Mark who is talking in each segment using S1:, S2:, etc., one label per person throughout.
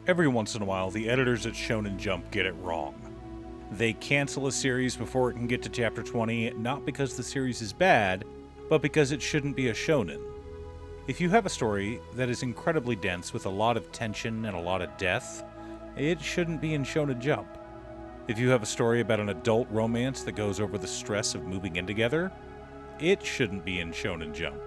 S1: Every once in a while, the editors at Shonen Jump get it wrong. They cancel a series before it can get to chapter 20, not because the series is bad, but because it shouldn't be a shonen. If you have a story that is incredibly dense with a lot of tension and a lot of death, it shouldn't be in Shonen Jump. If you have a story about an adult romance that goes over the stress of moving in together, it shouldn't be in Shonen Jump.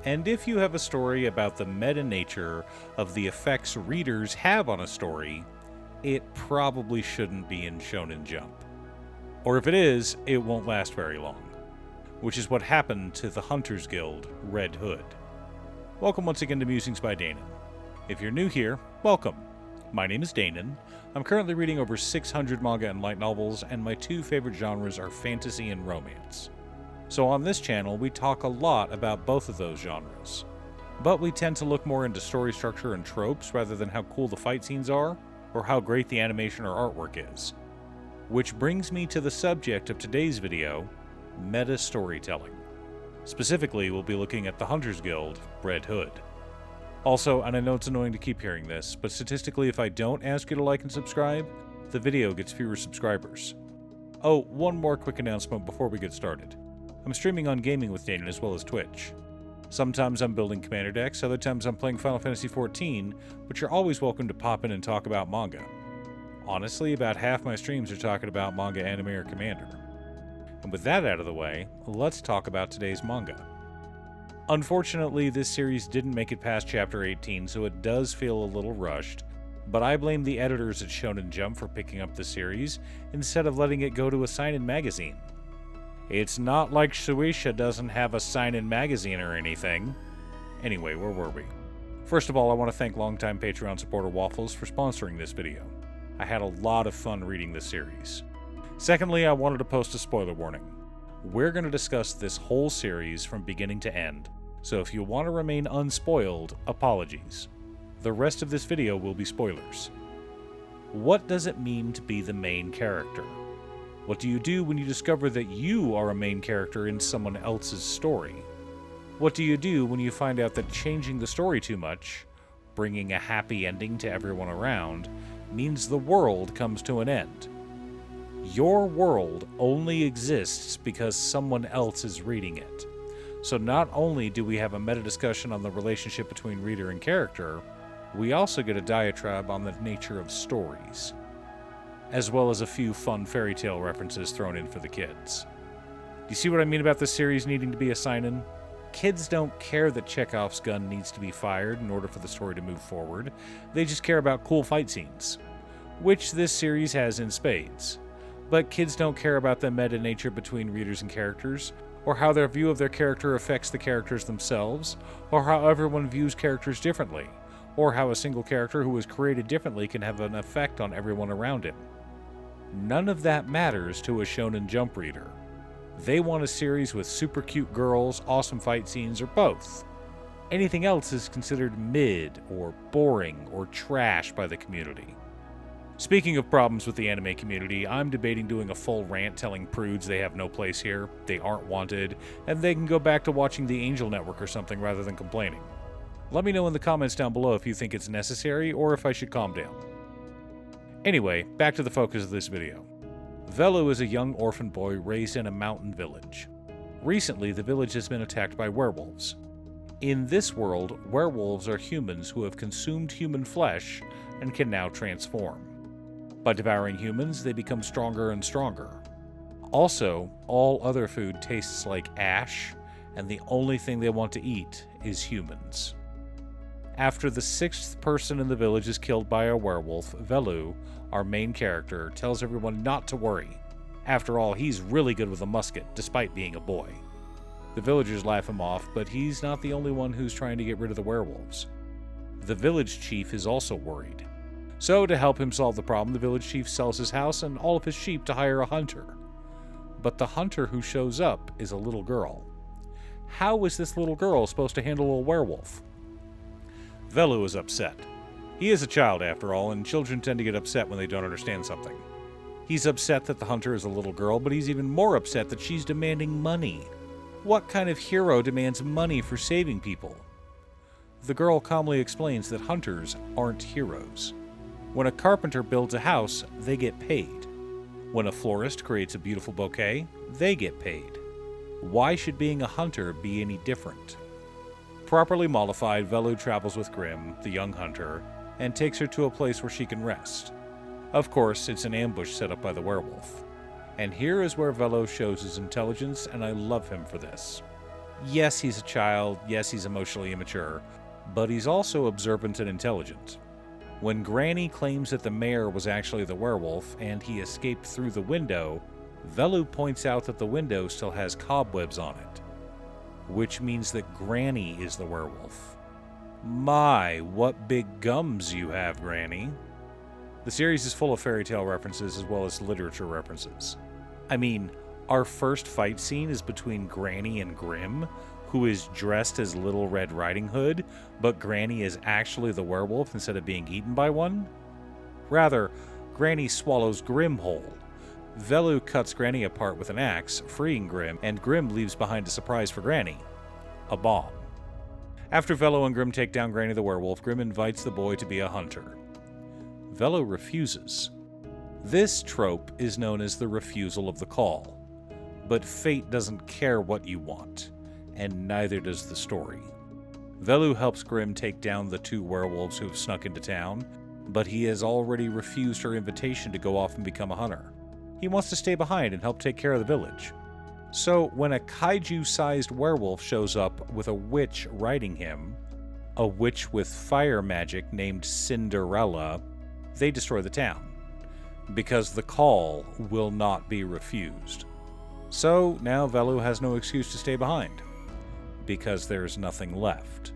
S1: And if you have a story about the meta nature of the effects readers have on a story, it probably shouldn't be in Shonen Jump. Or if it is, it won't last very long. Which is what happened to the Hunters Guild, Red Hood. Welcome once again to Musings by Danon. If you're new here, welcome. My name is Danon. I'm currently reading over 600 manga and light novels, and my two favorite genres are fantasy and romance. So on this channel, we talk a lot about both of those genres. But we tend to look more into story structure and tropes rather than how cool the fight scenes are, or how great the animation or artwork is. Which brings me to the subject of today's video, meta storytelling. Specifically, we'll be looking at the Hunters Guild, Red Hood. Also, and I know it's annoying to keep hearing this, but statistically if I don't ask you to like and subscribe, the video gets fewer subscribers. Oh, one more quick announcement before we get started. I'm streaming on Gaming with Danon as well as Twitch. Sometimes I'm building commander decks, other times I'm playing Final Fantasy XIV, but you're always welcome to pop in and talk about manga. Honestly, about half my streams are talking about manga, anime, or commander. And with that out of the way, let's talk about today's manga. Unfortunately, this series didn't make it past chapter 18, so it does feel a little rushed, but I blame the editors at Shonen Jump for picking up the series instead of letting it go to a seinen magazine. It's not like Shueisha doesn't have a seinen magazine or anything. Anyway, where were we? First of all, I want to thank longtime Patreon supporter Waffles for sponsoring this video. I had a lot of fun reading this series. Secondly, I wanted to post a spoiler warning. We're going to discuss this whole series from beginning to end, so if you want to remain unspoiled, apologies. The rest of this video will be spoilers. What does it mean to be the main character? What do you do when you discover that you are a main character in someone else's story? What do you do when you find out that changing the story too much, bringing a happy ending to everyone around, means the world comes to an end? Your world only exists because someone else is reading it. So not only do we have a meta discussion on the relationship between reader and character, we also get a diatribe on the nature of stories, as well as a few fun fairy tale references thrown in for the kids. Do you see what I mean about this series needing to be a seinen? Kids don't care that Chekhov's gun needs to be fired in order for the story to move forward. They just care about cool fight scenes, which this series has in spades. But kids don't care about the meta nature between readers and characters, or how their view of their character affects the characters themselves, or how everyone views characters differently, or how a single character who was created differently can have an effect on everyone around him. None of that matters to a Shonen Jump reader. They want a series with super cute girls, awesome fight scenes, or both. Anything else is considered mid, or boring, or trash by the community. Speaking of problems with the anime community, I'm debating doing a full rant telling prudes they have no place here, they aren't wanted, and they can go back to watching the Angel Network or something rather than complaining. Let me know in the comments down below if you think it's necessary or if I should calm down. Anyway, back to the focus of this video. Velu is a young orphan boy raised in a mountain village. Recently, the village has been attacked by werewolves. In this world, werewolves are humans who have consumed human flesh and can now transform. By devouring humans, they become stronger and stronger. Also, all other food tastes like ash, and the only thing they want to eat is humans. After the 6th person in the village is killed by a werewolf, Velu, our main character, tells everyone not to worry. After all, he's really good with a musket, despite being a boy. The villagers laugh him off, but he's not the only one who's trying to get rid of the werewolves. The village chief is also worried. So, to help him solve the problem, the village chief sells his house and all of his sheep to hire a hunter. But the hunter who shows up is a little girl. How is this little girl supposed to handle a werewolf? Velu is upset. He is a child after all, and children tend to get upset when they don't understand something. He's upset that the hunter is a little girl, but he's even more upset that she's demanding money. What kind of hero demands money for saving people? The girl calmly explains that hunters aren't heroes. When a carpenter builds a house, they get paid. When a florist creates a beautiful bouquet, they get paid. Why should being a hunter be any different? Properly mollified, Velu travels with Grimm, the young hunter, and takes her to a place where she can rest. Of course, it's an ambush set up by the werewolf. And here is where Velu shows his intelligence, and I love him for this. Yes, he's a child, yes, he's emotionally immature, but he's also observant and intelligent. When Granny claims that the mayor was actually the werewolf and he escaped through the window, Velu points out that the window still has cobwebs on it, which means that Granny is the werewolf. My, what big gums you have, Granny. The series is full of fairy tale references as well as literature references. I mean, our first fight scene is between Granny and Grimm, who is dressed as Little Red Riding Hood, but Granny is actually the werewolf instead of being eaten by one? Rather, Granny swallows Grimm whole. Velu cuts Granny apart with an axe, freeing Grimm, and Grimm leaves behind a surprise for Granny: a bomb. After Velu and Grimm take down Granny the werewolf, Grimm invites the boy to be a hunter. Velu refuses. This trope is known as the refusal of the call. But fate doesn't care what you want, and neither does the story. Velu helps Grimm take down the two werewolves who have snuck into town, but he has already refused her invitation to go off and become a hunter. He wants to stay behind and help take care of the village. So when a kaiju-sized werewolf shows up with a witch riding him, a witch with fire magic named Cinderella, they destroy the town, because the call will not be refused. So now Velu has no excuse to stay behind, because there's nothing left.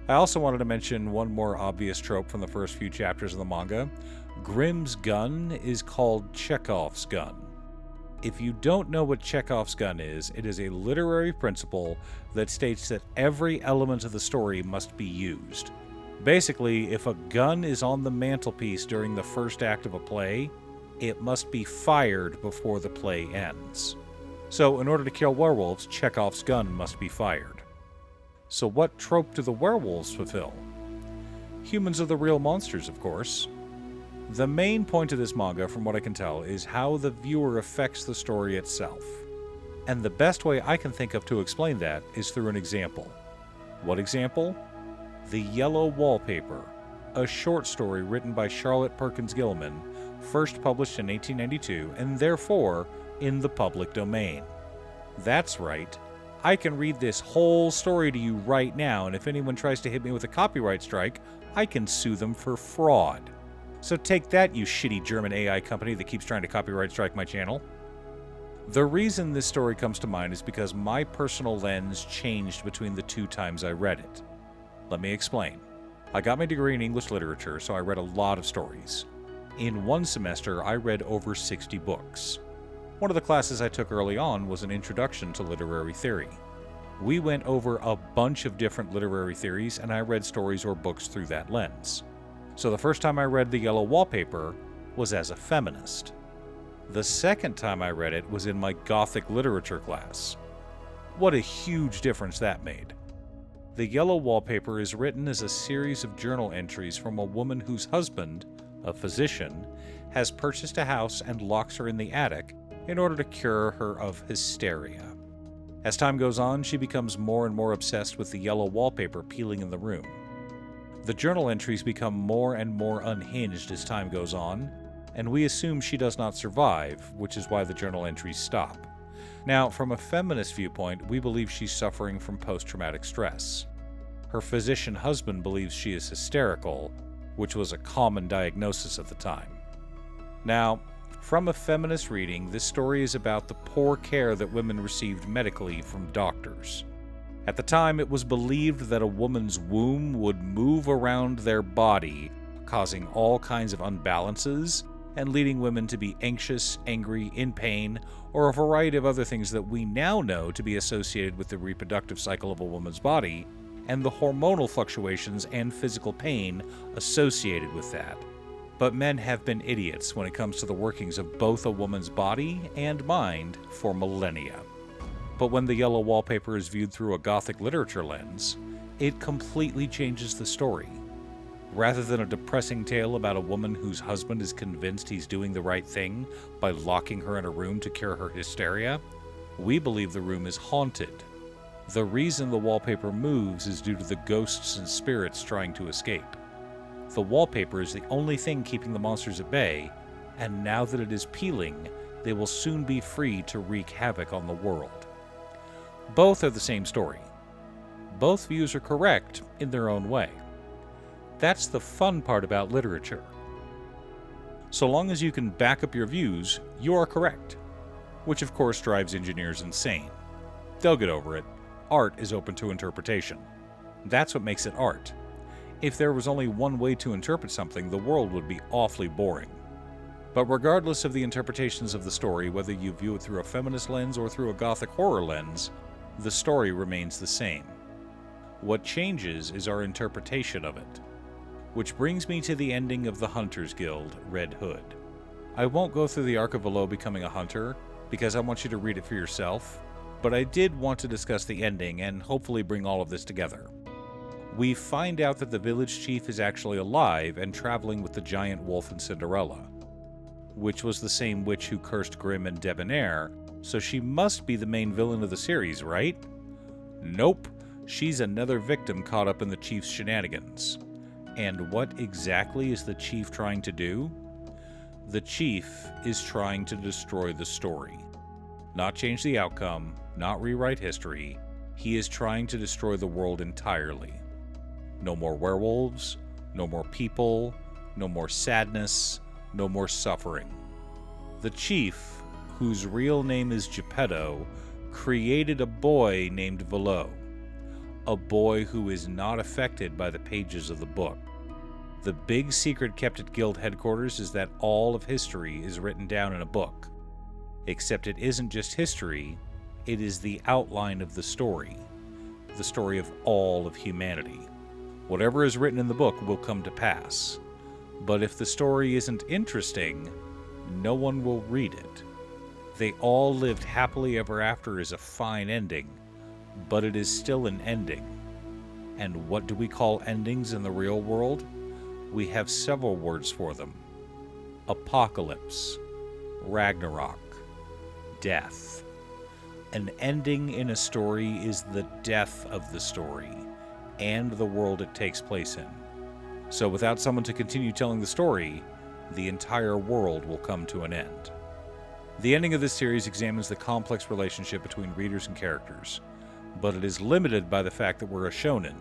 S1: I also wanted to mention one more obvious trope from the first few chapters of the manga. Grimm's gun is called Chekhov's gun. If you don't know what Chekhov's gun is, it is a literary principle that states that every element of the story must be used. Basically, if a gun is on the mantelpiece during the first act of a play, it must be fired before the play ends. So, in order to kill werewolves, Chekhov's gun must be fired. So what trope do the werewolves fulfill? Humans are the real monsters, of course. The main point of this manga, from what I can tell, is how the viewer affects the story itself. And the best way I can think of to explain that is through an example. What example? The Yellow Wallpaper, a short story written by Charlotte Perkins Gilman, first published in 1892, and therefore in the public domain. That's right. I can read this whole story to you right now, and if anyone tries to hit me with a copyright strike, I can sue them for fraud. So take that, you shitty German AI company that keeps trying to copyright strike my channel. The reason this story comes to mind is because my personal lens changed between the two times I read it. Let me explain. I got my degree in English literature, so I read a lot of stories. In one semester, I read over 60 books. One of the classes I took early on was an introduction to literary theory. We went over a bunch of different literary theories, and I read stories or books through that lens. So the first time I read The Yellow Wallpaper was as a feminist. The second time I read it was in my Gothic literature class. What a huge difference that made. The Yellow Wallpaper is written as a series of journal entries from a woman whose husband, a physician, has purchased a house and locks her in the attic in order to cure her of hysteria. As time goes on, she becomes more and more obsessed with the yellow wallpaper peeling in the room. The journal entries become more and more unhinged as time goes on, and we assume she does not survive, which is why the journal entries stop. Now, from a feminist viewpoint, we believe she's suffering from post-traumatic stress. Her physician husband believes she is hysterical, which was a common diagnosis at the time. Now, from a feminist reading, this story is about the poor care that women received medically from doctors. At the time, it was believed that a woman's womb would move around their body, causing all kinds of unbalances, and leading women to be anxious, angry, in pain, or a variety of other things that we now know to be associated with the reproductive cycle of a woman's body, and the hormonal fluctuations and physical pain associated with that. But men have been idiots when it comes to the workings of both a woman's body and mind for millennia. But when the Yellow Wallpaper is viewed through a Gothic literature lens, it completely changes the story. Rather than a depressing tale about a woman whose husband is convinced he's doing the right thing by locking her in a room to cure her hysteria, we believe the room is haunted. The reason the wallpaper moves is due to the ghosts and spirits trying to escape. The wallpaper is the only thing keeping the monsters at bay, and now that it is peeling, they will soon be free to wreak havoc on the world. Both are the same story. Both views are correct in their own way. That's the fun part about literature. So long as you can back up your views, you are correct. Which of course drives engineers insane. They'll get over it. Art is open to interpretation. That's what makes it art. If there was only one way to interpret something, the world would be awfully boring. But regardless of the interpretations of the story, whether you view it through a feminist lens or through a gothic horror lens, the story remains the same. What changes is our interpretation of it. Which brings me to the ending of the Hunters Guild, Red Hood. I won't go through the arc of Valo becoming a hunter, because I want you to read it for yourself, but I did want to discuss the ending and hopefully bring all of this together. We find out that the village chief is actually alive and traveling with the giant wolf and Cinderella, which was the same witch who cursed Grimm and Debonair, so she must be the main villain of the series, right? Nope, she's another victim caught up in the chief's shenanigans. And what exactly is the chief trying to do? The chief is trying to destroy the story. Not change the outcome, not rewrite history. He is trying to destroy the world entirely. No more werewolves, no more people, no more sadness, no more suffering. The chief, whose real name is Geppetto, created a boy named Valo. A boy who is not affected by the pages of the book. The big secret kept at Guild headquarters is that all of history is written down in a book. Except it isn't just history, it is the outline of the story of all of humanity. Whatever is written in the book will come to pass. But if the story isn't interesting, no one will read it. They all lived happily ever after is a fine ending, but it is still an ending. And what do we call endings in the real world? We have several words for them. Apocalypse, Ragnarok, death. An ending in a story is the death of the story, and the world it takes place in. So without someone to continue telling the story, the entire world will come to an end. The ending of this series examines the complex relationship between readers and characters, but it is limited by the fact that we're a shonen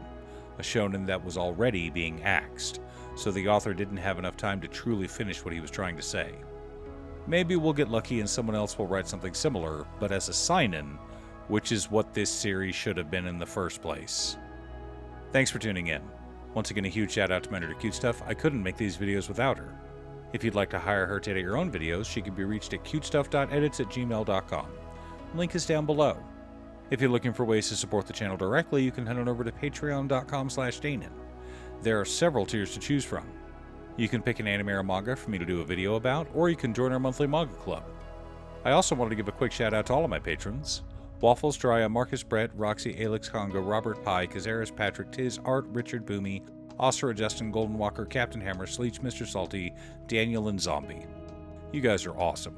S1: that was already being axed, so the author didn't have enough time to truly finish what he was trying to say. Maybe we'll get lucky and someone else will write something similar, but as a seinen, which is what this series should have been in the first place. Thanks for tuning in. Once again, a huge shout out to my editor Cute Stuff. I couldn't make these videos without her. If you'd like to hire her to edit your own videos, she can be reached at cutestuff.edits@gmail.com. Link is down below. If you're looking for ways to support the channel directly, you can head on over to patreon.com/Danon. There are several tiers to choose from. You can pick an anime or manga for me to do a video about, or you can join our monthly manga club. I also wanted to give a quick shout out to all of my patrons. Waffles, Drya, Marcus Brett, Roxy, Alex Congo, Robert Pye, Kazaris, Patrick, Tiz, Art, Richard, Boomy, Osira, Justin, Golden Walker, Captain Hammer, Sleech, Mr. Salty, Daniel, and Zombie. You guys are awesome.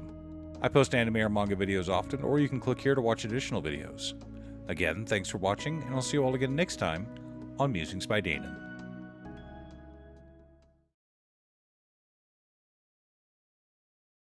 S1: I post anime or manga videos often, or you can click here to watch additional videos. Again, thanks for watching, and I'll see you all again next time on Musings by Danon.